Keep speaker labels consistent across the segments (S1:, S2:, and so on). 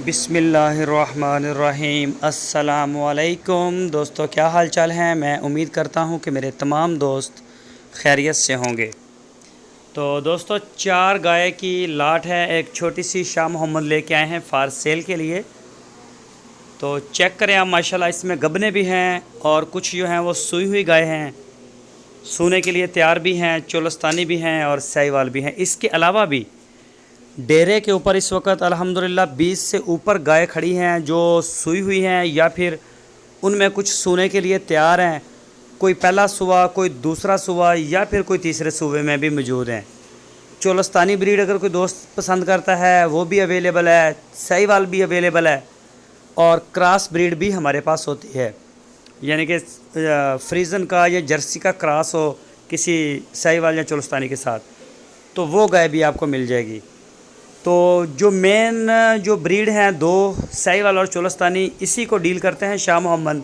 S1: بسم اللہ الرحمن الرحیم۔ السلام علیکم دوستو، کیا حال چال ہیں؟ میں امید کرتا ہوں کہ میرے تمام دوست خیریت سے ہوں گے۔ تو دوستو 4 گائے کی لاٹ ہے، ایک چھوٹی سی شاہ محمد لے کے آئے ہیں فار سیل کے لیے۔ تو چیک کریں آپ، ماشاءاللہ اس میں گبنے بھی ہیں اور کچھ جو ہیں وہ سوئی ہوئی گائے ہیں، سونے کے لیے تیار بھی ہیں، چولستانی بھی ہیں اور سہیوال بھی ہیں۔ اس کے علاوہ بھی ڈیرے کے اوپر اس وقت الحمدللہ 20 سے اوپر گائے کھڑی ہیں جو سوئی ہوئی ہیں یا پھر ان میں کچھ سونے کے لیے تیار ہیں۔ کوئی پہلا سوا، کوئی دوسرا سوا یا پھر کوئی تیسرے صوبے میں بھی موجود ہیں۔ چولستانی بریڈ اگر کوئی دوست پسند کرتا ہے وہ بھی اویلیبل ہے، سہیوال بھی اویلیبل ہے اور کراس بریڈ بھی ہمارے پاس ہوتی ہے، یعنی کہ فریزن کا یا جرسی کا کراس ہو کسی سہیوال یا چولستانی کے ساتھ، تو وہ گائے بھی آپ کو مل جائے گی۔ تو جو مین جو بریڈ ہیں 2 سہیوال اور چولستانی، اسی کو ڈیل کرتے ہیں شاہ محمد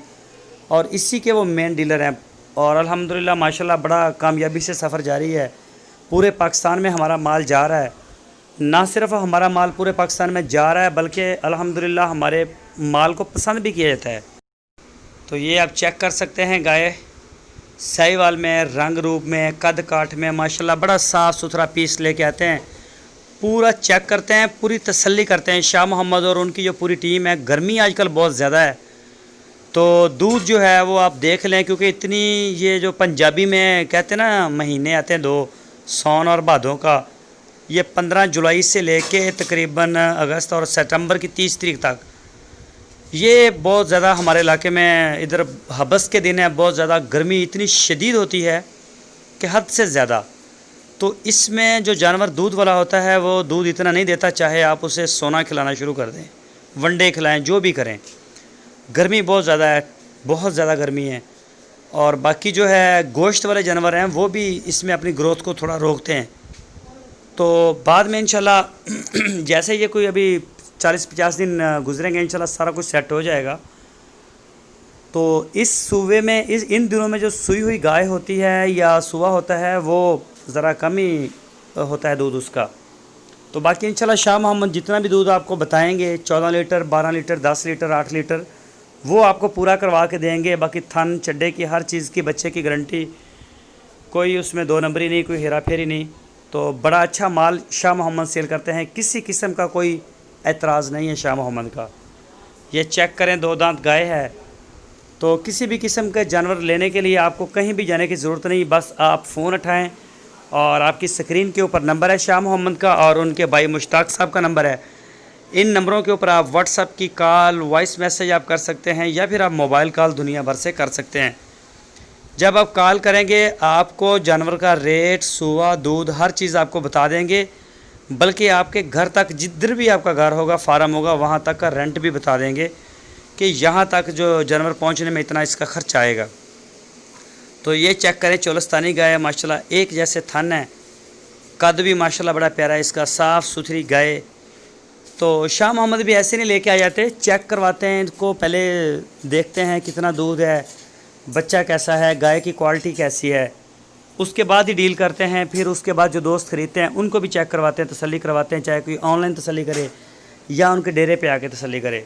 S1: اور اسی کے وہ مین ڈیلر ہیں، اور الحمدللہ ماشاءاللہ بڑا کامیابی سے سفر جاری ہے۔ پورے پاکستان میں ہمارا مال جا رہا ہے، نہ صرف ہمارا مال پورے پاکستان میں جا رہا ہے بلکہ الحمدللہ ہمارے مال کو پسند بھی کیا جاتا ہے۔ تو یہ آپ چیک کر سکتے ہیں، گائے سہیوال میں، رنگ روپ میں، قد کاٹ میں ماشاءاللہ بڑا صاف ستھرا پیس لے کے آتے ہیں، پورا چیک کرتے ہیں، پوری تسلی کرتے ہیں شاہ محمد اور ان کی جو پوری ٹیم ہے۔ گرمی آج کل بہت زیادہ ہے تو دودھ جو ہے وہ آپ دیکھ لیں، کیونکہ اتنی یہ جو پنجابی میں کہتے ہیں نا مہینے آتے ہیں 2 سون اور بھادوں کا، یہ 15 جولائی سے لے کے تقریباً اگست اور ستمبر کی 30 تاریخ تک یہ بہت زیادہ ہمارے علاقے میں ادھر حبس کے دن ہے، بہت زیادہ گرمی اتنی شدید ہوتی ہے کہ حد سے زیادہ۔ تو اس میں جو جانور دودھ والا ہوتا ہے وہ دودھ اتنا نہیں دیتا، چاہے آپ اسے سونا کھلانا شروع کر دیں، ونڈے کھلائیں، جو بھی کریں۔ گرمی بہت زیادہ ہے، بہت زیادہ گرمی ہے، اور باقی جو ہے گوشت والے جانور ہیں وہ بھی اس میں اپنی گروتھ کو تھوڑا روکتے ہیں۔ تو بعد میں انشاءاللہ جیسے یہ کوئی ابھی 40-50 دن گزریں گے انشاءاللہ سارا کچھ سیٹ ہو جائے گا۔ تو اس صوبے میں ان دنوں میں جو سوئی ہوئی گائے ہوتی ہے یا سوا ہوتا ہے وہ ذرا کم ہی ہوتا ہے دودھ اس کا۔ تو باقی انشاءاللہ شاہ محمد جتنا بھی دودھ آپ کو بتائیں گے، 14 لیٹر، 12 لیٹر، 10 لیٹر، 8 لیٹر، وہ آپ کو پورا کروا کے دیں گے۔ باقی تھن چڈے کی ہر چیز کی بچے کی گارنٹی، کوئی اس میں 2 نمبری نہیں، کوئی ہیرا پھیری نہیں۔ تو بڑا اچھا مال شاہ محمد سیل کرتے ہیں، کسی قسم کا کوئی اعتراض نہیں ہے شاہ محمد کا۔ یہ چیک کریں، 2 دانت گائے ہے، تو کسی بھی قسم کے جانور لینے کے لیے آپ کو کہیں بھی جانے کی ضرورت نہیں، بس آپ فون اٹھائیں اور آپ کی سکرین کے اوپر نمبر ہے شاہ محمد کا اور ان کے بھائی مشتاق صاحب کا نمبر ہے۔ ان نمبروں کے اوپر آپ واٹس ایپ کی کال، وائس میسیج آپ کر سکتے ہیں یا پھر آپ موبائل کال دنیا بھر سے کر سکتے ہیں۔ جب آپ کال کریں گے آپ کو جانور کا ریٹ، سوا، دودھ، ہر چیز آپ کو بتا دیں گے، بلکہ آپ کے گھر تک جدھر بھی آپ کا گھر ہوگا، فارم ہوگا، وہاں تک کا رینٹ بھی بتا دیں گے کہ یہاں تک جو جانور پہنچنے میں اتنا اس کا خرچ آئے گا۔ تو یہ چیک کریں، چولستانی گائے ماشاءاللہ ایک جیسے تھن ہے، قد بھی ماشاءاللہ بڑا پیارا ہے اس کا، صاف ستھری گائے۔ تو شاہ محمد بھی ایسے نہیں لے کے آ جاتے، چیک کرواتے ہیں ان کو، پہلے دیکھتے ہیں کتنا دودھ ہے، بچہ کیسا ہے، گائے کی کوالٹی کیسی ہے، اس کے بعد ہی ڈیل کرتے ہیں۔ پھر اس کے بعد جو دوست خریدتے ہیں ان کو بھی چیک کرواتے ہیں، تسلی کرواتے ہیں، چاہے کوئی آن لائن تسلی کرے یا ان کے ڈیرے پہ آ کے تسلی کرے،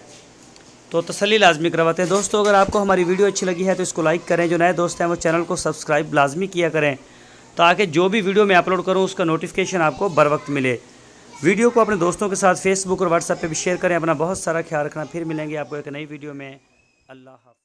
S1: تو تسلی لازمی کرواتے ہیں۔ دوستو اگر آپ کو ہماری ویڈیو اچھی لگی ہے تو اس کو لائک کریں، جو نئے دوست ہیں وہ چینل کو سبسکرائب لازمی کیا کریں تاکہ جو بھی ویڈیو میں اپلوڈ کروں اس کا نوٹیفیکیشن آپ کو بر وقت ملے۔ ویڈیو کو اپنے دوستوں کے ساتھ فیس بک اور واٹس ایپ پہ بھی شیئر کریں۔ اپنا بہت سارا خیال رکھنا، پھر ملیں گے آپ کو ایک نئی ویڈیو میں۔ اللہ حافظ۔